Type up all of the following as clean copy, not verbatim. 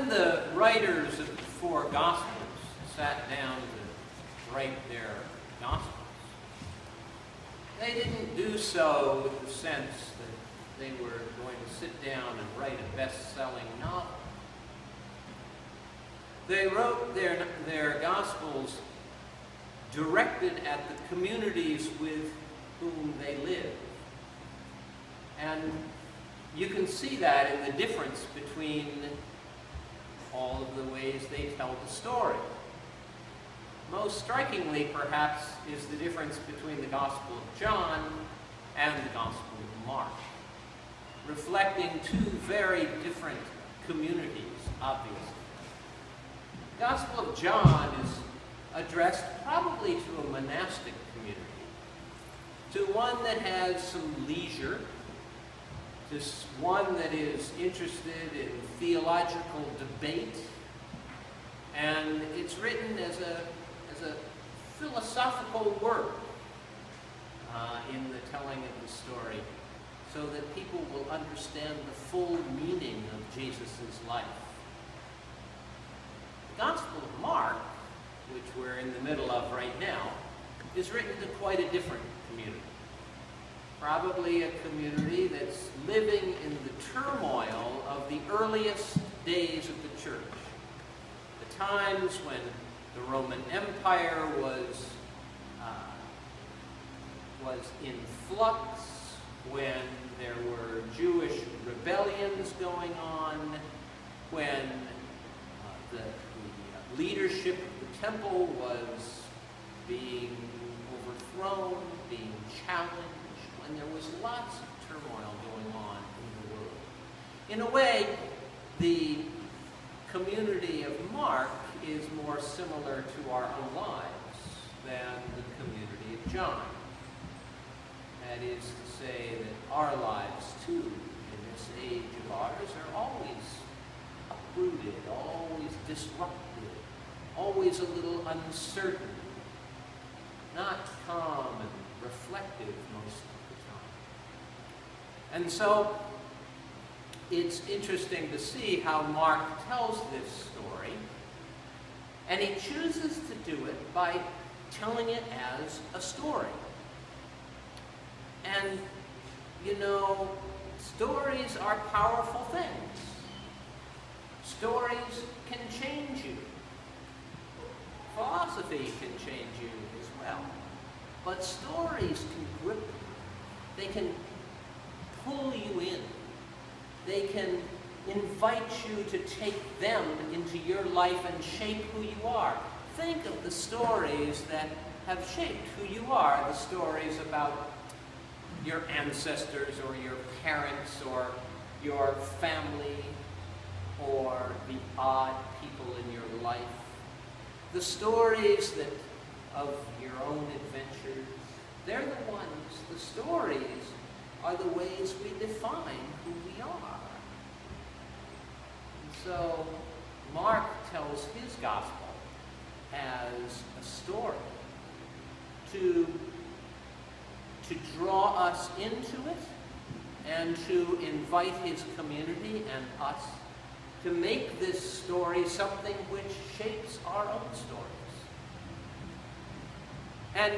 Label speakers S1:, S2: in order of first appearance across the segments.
S1: when the writers of the four Gospels sat down to write their Gospels, they didn't do so with the sense that they were going to sit down and write a best-selling novel. They wrote their Gospels directed at the communities with whom they live. And you can see that in the difference between all of the ways they tell the story. Most strikingly, perhaps, is the difference between the Gospel of John and the Gospel of Mark, reflecting two very different communities, obviously. The Gospel of John is addressed probably to a monastic community, to one that has some leisure, to one that is interested in theological debate, and it's written as a philosophical work in the telling of the story, so that people will understand the full meaning of Jesus' life. The Gospel of Mark, which we're in the middle of right now, is written to quite a different community. Probably a community that's living in the turmoil of the earliest days of the church. The times when the Roman Empire was in flux, when there were Jewish rebellions going on, when the leadership of the temple was being overthrown, being challenged, when there was lots of turmoil going on in the world. In a way, the community of Mark is more similar to our own lives than the community of John. That is to say that our lives, too, in this age of ours, are always uprooted, always disrupted, always a little uncertain, not calm and reflective most of the time. And so, it's interesting to see how Mark tells this story, and he chooses to do it by telling it as a story. And, you know, stories are powerful things. Stories can change you. Philosophy can change you as well. But stories can grip you. They can pull you in. They can invite you to take them into your life and shape who you are. Think of the stories that have shaped who you are, the stories about your ancestors or your parents or your family or the odd people in your life. The stories of your own adventures, they're the ones, the stories are the ways we define who we are. And so Mark tells his gospel as a story to draw us into it and to invite his community and us to make this story something which shapes our own stories. And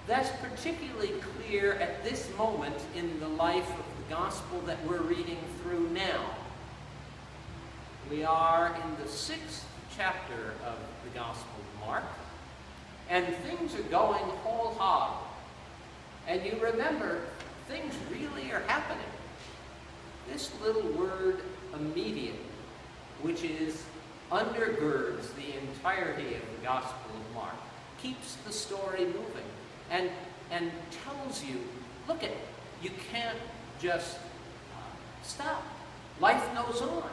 S1: that's particularly clear at this moment in the life of the gospel that we're reading through now. We are in the 6th chapter of the Gospel of Mark, and things are going whole hog. And you remember, things really are happening. This little word, immediate, which undergirds the entirety of the Gospel of Mark, keeps the story moving and tells you, look it, you can't just stop. Life goes on.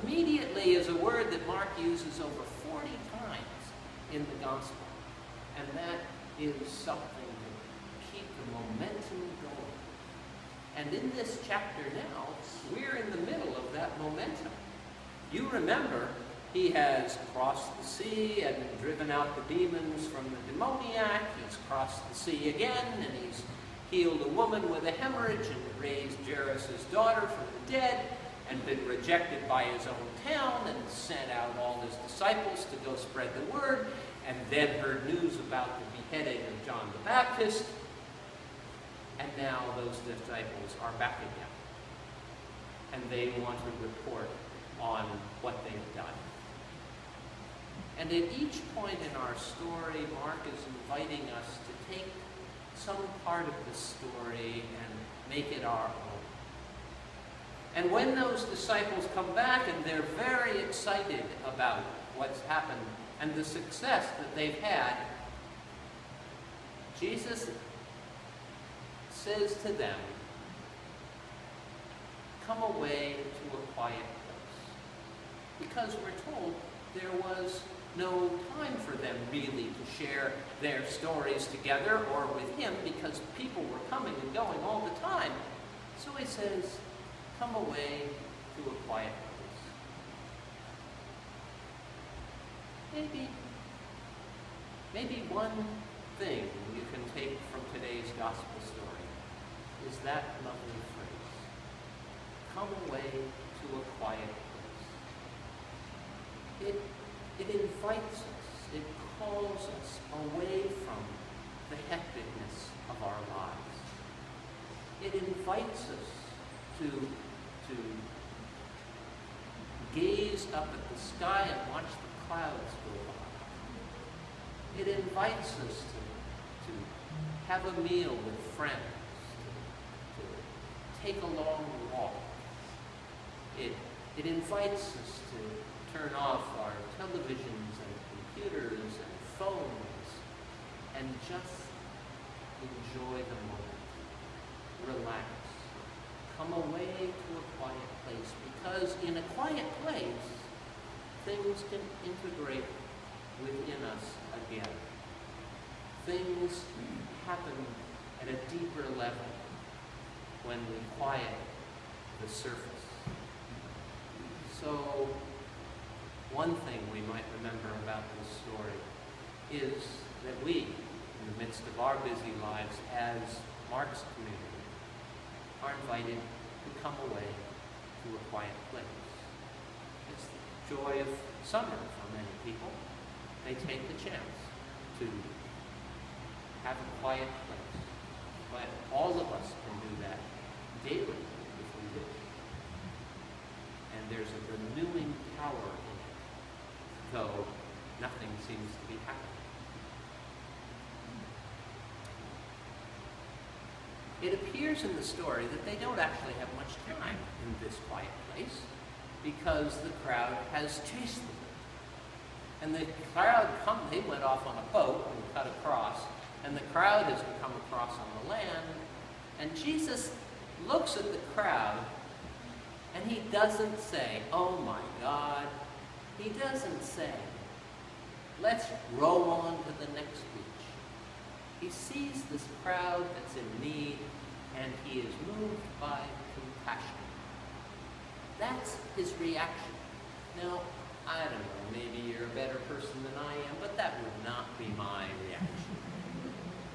S1: Immediately is a word that Mark uses over 40 times in the Gospel. And that is something to keep the momentum going. And in this chapter now, we're in the middle of that momentum. You remember, he has crossed the sea and driven out the demons from the demoniac. He's crossed the sea again, and he's healed a woman with a hemorrhage and raised Jairus' daughter from the dead. and been rejected by his own town and sent out all his disciples to go spread the word, and then heard news about the beheading of John the Baptist, and now those disciples are back again. And they want to report on what they've done. And at each point in our story, Mark is inviting us to take some part of the story and make it our own. And when those disciples come back and they're very excited about what's happened and the success that they've had, Jesus says to them, "Come away to a quiet place." Because we're told there was no time for them really to share their stories together or with him, because people were coming and going all the time. So he says, "Come away to a quiet place." Maybe one thing you can take from today's gospel story is that lovely phrase, "Come away to a quiet place." It invites us, it calls us away from the hecticness of our lives. It invites us to gaze up at the sky and watch the clouds go by. It invites us to have a meal with friends, to take a long walk. It invites us to turn off our televisions and computers and phones and just enjoy the moment. Relax. Come away to a quiet place, because in a quiet place, things can integrate within us again. Things happen at a deeper level when we quiet the surface. So, one thing we might remember about this story is that we, in the midst of our busy lives as Mark's community, are invited to come away to a quiet place. It's the joy of summer for many people. They take the chance to have a quiet place. But all of us can do that daily if we wish. And there's a renewing power in it, though nothing seems to be happening. It appears in the story that they don't actually have much time in this quiet place, because the crowd has chased them. And the crowd they went off on a boat and cut across, and the crowd has come across on the land, and Jesus looks at the crowd, and he doesn't say, "Oh my God." He doesn't say, "Let's row on to the next beach." He sees this crowd that's in need, and he is moved by compassion. That's his reaction. Now, I don't know, maybe you're a better person than I am, but that would not be my reaction.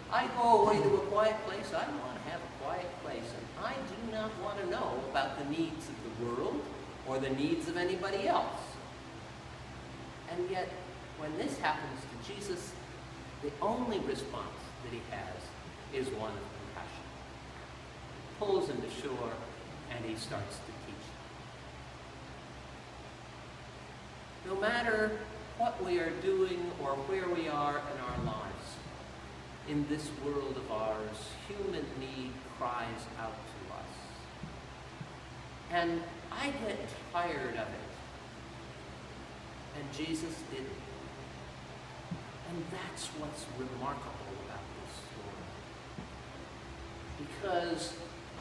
S1: I go away to a quiet place. I want to have a quiet place, and I do not want to know about the needs of the world or the needs of anybody else. And yet, when this happens to Jesus, the only response that he has is one of compassion. He pulls him to shore, and he starts to teach them. No matter what we are doing or where we are in our lives, in this world of ours, human need cries out to us. And I get tired of it. And Jesus didn't. And that's what's remarkable about this story. Because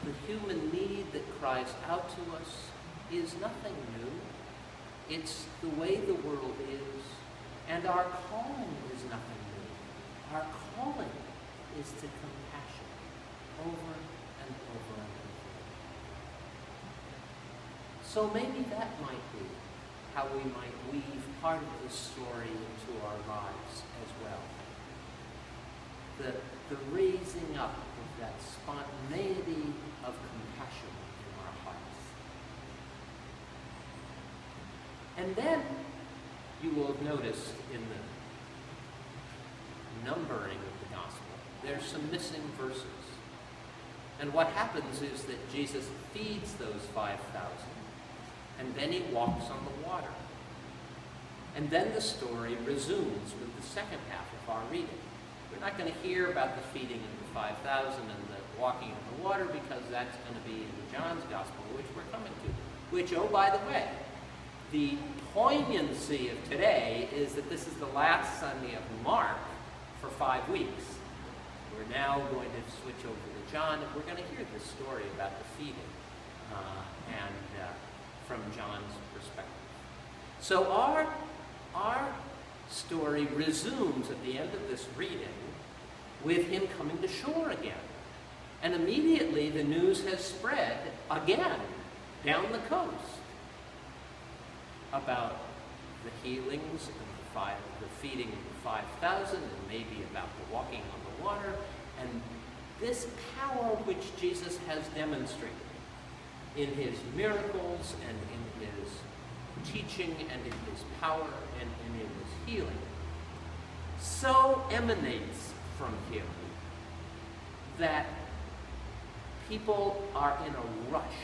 S1: the human need that cries out to us is nothing new. It's the way the world is. And our calling is nothing new. Our calling is to compassion over and over and over. So maybe that might be how we might weave part of this story into our lives as well. The raising up of that spontaneity of compassion in our hearts. And then you will have noticed in the numbering of the gospel, there's some missing verses. And what happens is that Jesus feeds those 5,000, and then he walks on the water. And then the story resumes with the second half of our reading. We're not going to hear about the feeding of the 5,000 and the walking on the water, because that's going to be in John's gospel, which we're coming to. Which, oh, by the way, the poignancy of today is that this is the last Sunday of Mark for 5 weeks. We're now going to switch over to John, and we're going to hear this story about the feeding from John's perspective. So our story resumes at the end of this reading with him coming to shore again. And immediately the news has spread again down the coast about the healings and the feeding of the 5,000, and maybe about the walking on the water, and this power which Jesus has demonstrated in his miracles and in his teaching and in his power and in his healing so emanates from him that people are in a rush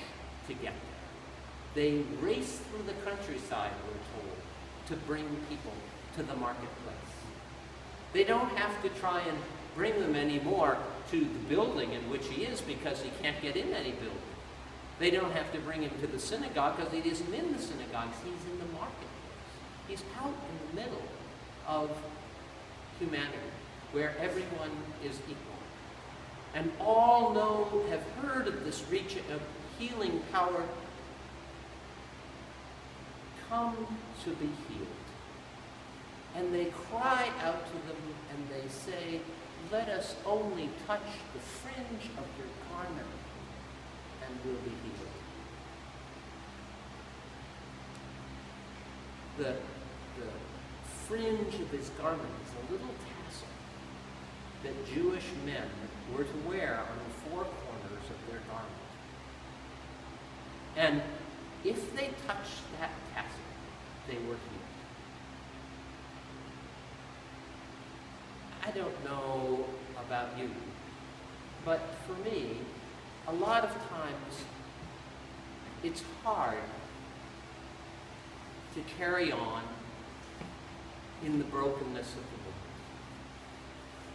S1: to get there. They race through the countryside, we're told, to bring people to the marketplace. They don't have to try and bring them anymore to the building in which he is, because he can't get in any building. They don't have to bring him to the synagogue, because he isn't in the synagogues. He's in the marketplace. He's out in the middle of humanity, where everyone is equal. And all have heard of this reach of healing power. Come to be healed. And they cry out to them and they say, let us only touch the fringe of your garment and we'll be healed. The fringe of his garment is a little tassel that Jewish men were to wear on the four corners of their garment. And if they touched that tassel, they were healed. I don't know about you, but for me, a lot of times it's hard to carry on in the brokenness of the world.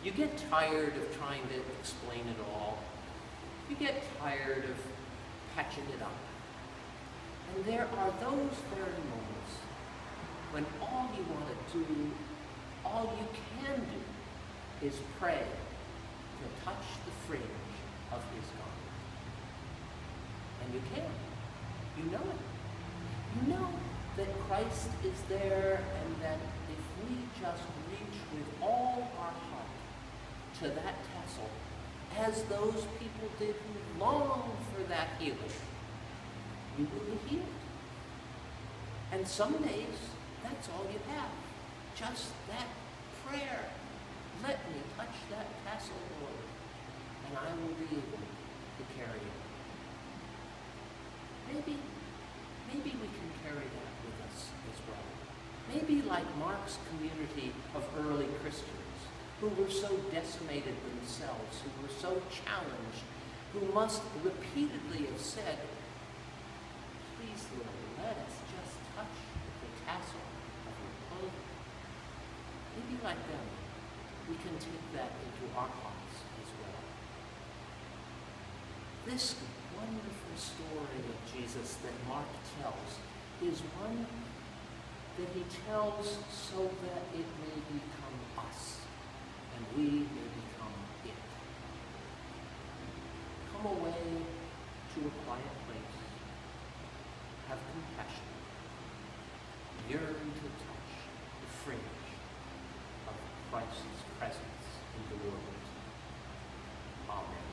S1: You get tired of trying to explain it all. You get tired of patching it up. And there are those very moments when all you want to do, all you can do, is pray to touch the fringe of his garment. And you can. You know it. You know that Christ is there, and that if we just reach with all our heart to that tassel, as those people did who longed for that healing, you will be healed. And some days, that's all you have. Just that prayer. Let me touch that tassel, Lord, and I will be able to carry it. Maybe we can carry that with us as well. Maybe like Mark's community of early Christians, who were so decimated themselves, who were so challenged, who must repeatedly have said, please, Lord, let us just touch the tassel of your clothing. Maybe like them, we can take that into our hearts as well. This wonderful story of Jesus that Mark tells is one that he tells so that it may become us, and we may become it. Come away to a quiet place. Have compassion. Yearn to touch the fringe of Christ's presence in the world. Amen.